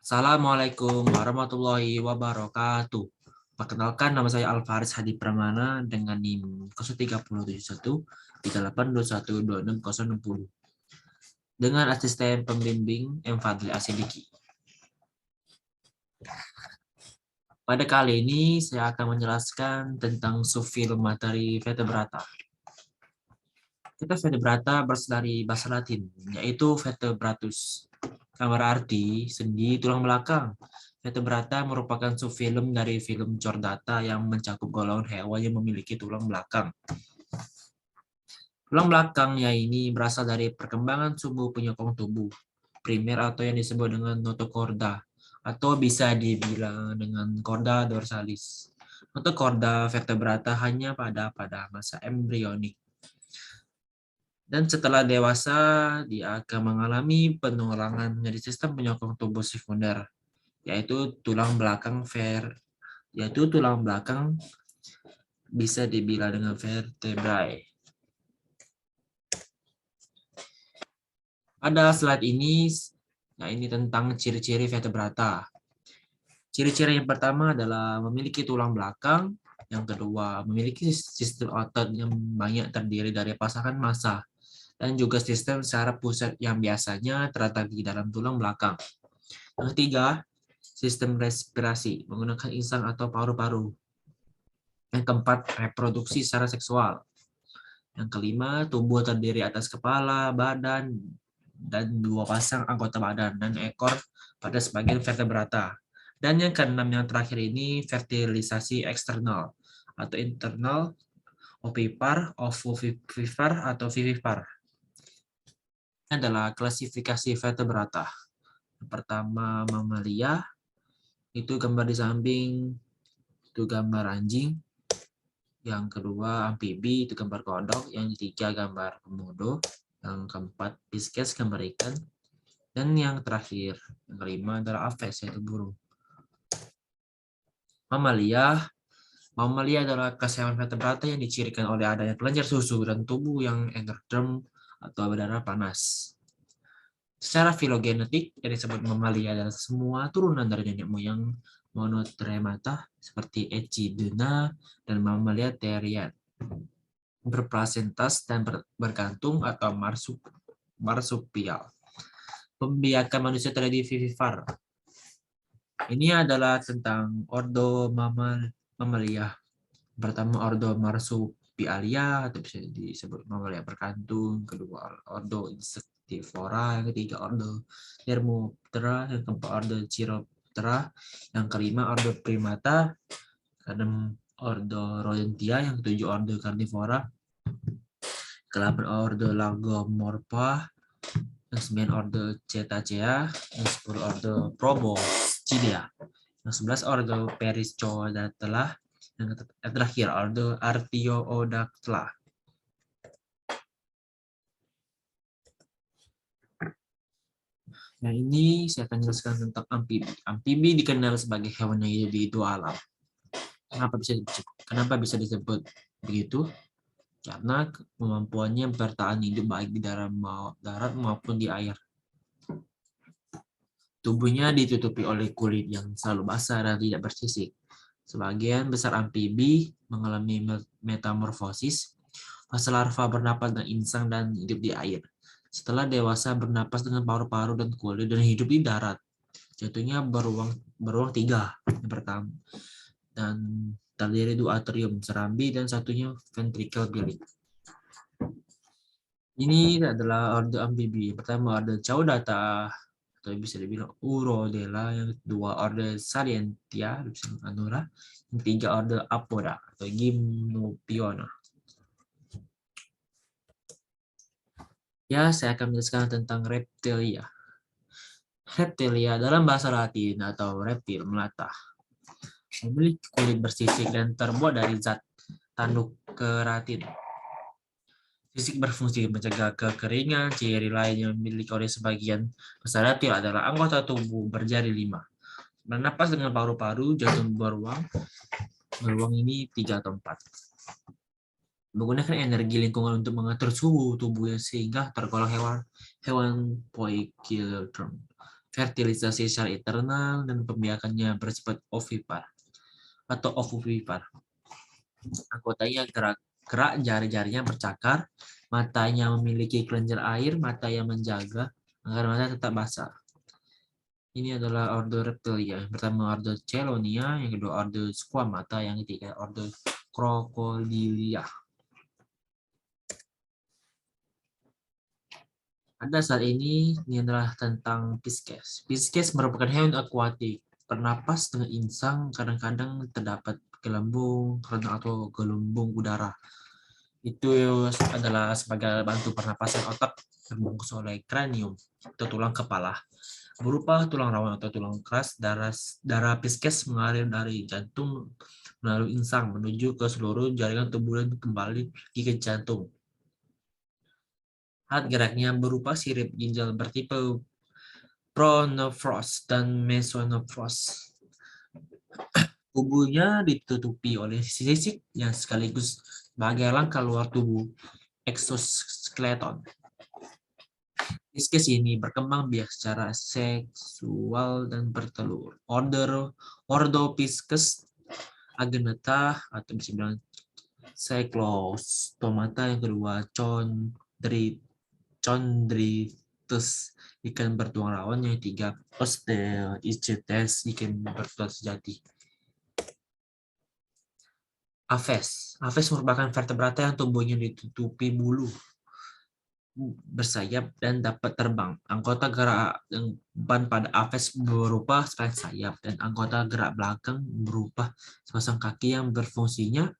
Assalamualaikum warahmatullahi wabarakatuh. Perkenalkan, nama saya Alfaris Hadi Pramana dengan NIM 037138212660 dengan asisten pembimbing M. Fadli Asidiki. Pada kali ini saya akan menjelaskan tentang subfilum materi vertebrata. Vertebrata berasal dari bahasa Latin, yaitu vertebratus, yang berarti sendi tulang belakang. Vertebrata merupakan subfilum dari filum Chordata yang mencakup golongan hewan yang memiliki tulang belakang. Tulang belakangnya ini berasal dari perkembangan sumbu penyokong tubuh primer atau yang disebut dengan notochorda, atau bisa dibilang dengan chorda dorsalis. Notochorda vertebrata hanya pada masa embrionik. Dan setelah dewasa, dia akan mengalami penurunan dari sistem penyokong tubuh sekunder, yaitu tulang belakang bisa dibilang dengan vertebrae. Pada slide ini, ini tentang ciri-ciri vertebrata. Ciri-ciri yang pertama adalah memiliki tulang belakang, yang kedua memiliki sistem otot yang banyak terdiri dari pasangan massa, dan juga sistem saraf pusat yang biasanya terletak di dalam tulang belakang. Yang ketiga, sistem respirasi menggunakan insang atau paru-paru. Yang keempat, reproduksi secara seksual. Yang kelima, tubuh terdiri atas kepala, badan, dan dua pasang anggota badan dan ekor pada sebagian vertebrata. Dan yang keenam, yang terakhir ini, fertilisasi eksternal atau internal, ovipar, ovovivipar, atau vivipar. Ini adalah klasifikasi vertebrata. Yang pertama, mamalia, itu gambar di samping, itu gambar anjing. Yang kedua, amfibi, itu gambar kodok. Yang ketiga, gambar komodo. Yang keempat, pisces, gambar ikan. Dan yang terakhir, yang kelima adalah aves, yaitu burung. Mamalia adalah kelas hewan vertebrata yang dicirikan oleh adanya kelenjar susu dan tubuh yang endoderm atau berdarah panas. Secara filogenetik, yang disebut mamalia adalah semua turunan dari nenek moyang monotremata seperti Echidna dan Mamalia therian. Berplasentas dan bergantung atau marsupial. Pembiakan manusia terjadi vivipar. Ini adalah tentang ordo Mamalia. Pertama, ordo Marsupialia atau bisa disebut Mamalia berkantung. Kedua, ordo Insectivora. Yang ketiga, ordo Dermoptera. Yang keempat, ordo Chiroptera. Yang kelima, ordo Primata. Keenam, ordo Rodentia. Yang ketujuh, ordo Carnivora. Ke-8 ordo Lagomorpha. Yang 9 ordo Cetacea. Yang 10 ordo Proboscidea. Yang 11 ordo Perissodactyla. Yang terakhir ordo Artiodactyla. Nah, ini saya akan jelaskan tentang amfibi. Amfibi dikenal sebagai hewan yang hidup di dua alam. Kenapa bisa disebut begitu? Karena kemampuannya bertahan hidup baik di darat maupun di air. Tubuhnya ditutupi oleh kulit yang selalu basah dan tidak bersisik. Sebagian besar amfibi mengalami metamorfosis. Fase larva bernapas dengan insang dan hidup di air. Setelah dewasa bernapas dengan paru-paru dan kulit dan hidup di darat. Jatuhnya beruang 3 yang pertama. Dan terdiri dua atrium serambi dan satunya ventricle bilik. Ini adalah ordo amfibi. Pertama ordo Chordata atau bisa dibilang Urodela, yang kedua ordo Salientia, Anura, yang ketiga ordo Apoda atau Gymnopiona. Ya, saya akan menjelaskan tentang reptilia. Reptilia dalam bahasa Latin atau reptil melata, memiliki kulit bersisik dan terbuat dari zat tanduk keratin. Sisik berfungsi mencegah kekeringan. Ciri lain yang dimiliki oleh sebagian besar reptil adalah anggota tubuh berjari 5. Bernapas dengan paru-paru, jantung beruang ini 3 atau 4. Menggunakan energi lingkungan untuk mengatur suhu tubuhnya sehingga tergolong hewan poikiloderm. fertilisasi secara internal, dan pembiakannya bersifat ovipar atau ovovivipar. Anggotanya gerak jari-jarinya bercakar, matanya memiliki kelenjar air, mata yang menjaga agar mata tetap basah. Ini adalah ordo Reptilia. Yang pertama ordo Chelonia, yang kedua ordo Squamata, yang ketiga ordo Crocodilia. Pada saat ini adalah tentang Pisces. Pisces merupakan hewan akuatik, bernapas dengan insang, kadang-kadang terdapat gelembung atau gelembung udara. Itu adalah sebagai bantu pernapasan otak terbungkus oleh kranium atau tulang kepala. Berupa tulang rawan atau tulang keras, darah Pisces mengalir dari jantung melalui insang menuju ke seluruh jaringan tubuh dan kembali ke jantung. Alat geraknya berupa sirip ginjal bertipe pronephros dan mesonephros. Tubuhnya ditutupi oleh sisik yang sekaligus sebagai rangka luar tubuh exoskeleton. Pisces ini berkembang biak secara seksual dan bertelur. Ordo Pisces agenata atau bisa bilang Cyclostomata, yang kedua Chondrites ikan bertulang rawan, yang ketiga Osteichthyes ikan bertulang sejati. Aves merupakan vertebrata yang tubuhnya ditutupi bulu bersayap dan dapat terbang. Anggota gerak depan pada Aves berupa sayap, dan anggota gerak belakang berupa sepasang kaki yang berfungsinya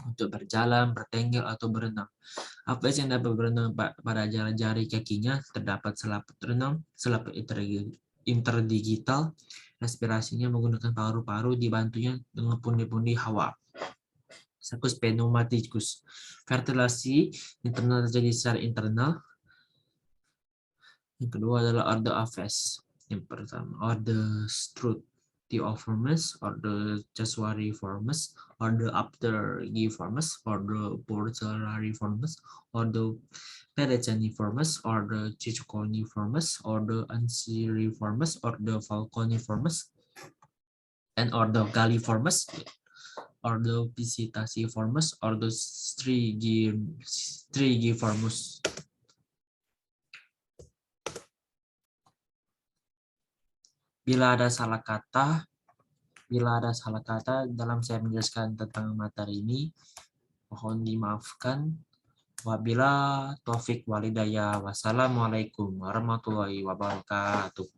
untuk berjalan, bertengger, atau berenang. Aves yang dapat berenang pada jari kakinya terdapat selaput renang, selaput interdigital, respirasinya menggunakan paru-paru dibantunya dengan pundi-pundi hawa. Sakus pneumaticus. Ventilasi internal terjadi secara internal. Yang kedua adalah ordo Aves. Yang pertama ordo Struthiiformes, ordo Casuariiformes, ordo Apterygiformes, ordo Porcellariiformes, ordo Pelaginiformes, ordo Cicconiformes, ordo Anseriformes, ordo Falconiformes, dan ordo Galliformes, ordo Visitaciformes, ordo Strigiformus. Bila ada salah kata dalam saya menjelaskan tentang materi ini, mohon dimaafkan. Wabila taufik walidayah. Wassalamualaikum warahmatullahi wabarakatuh.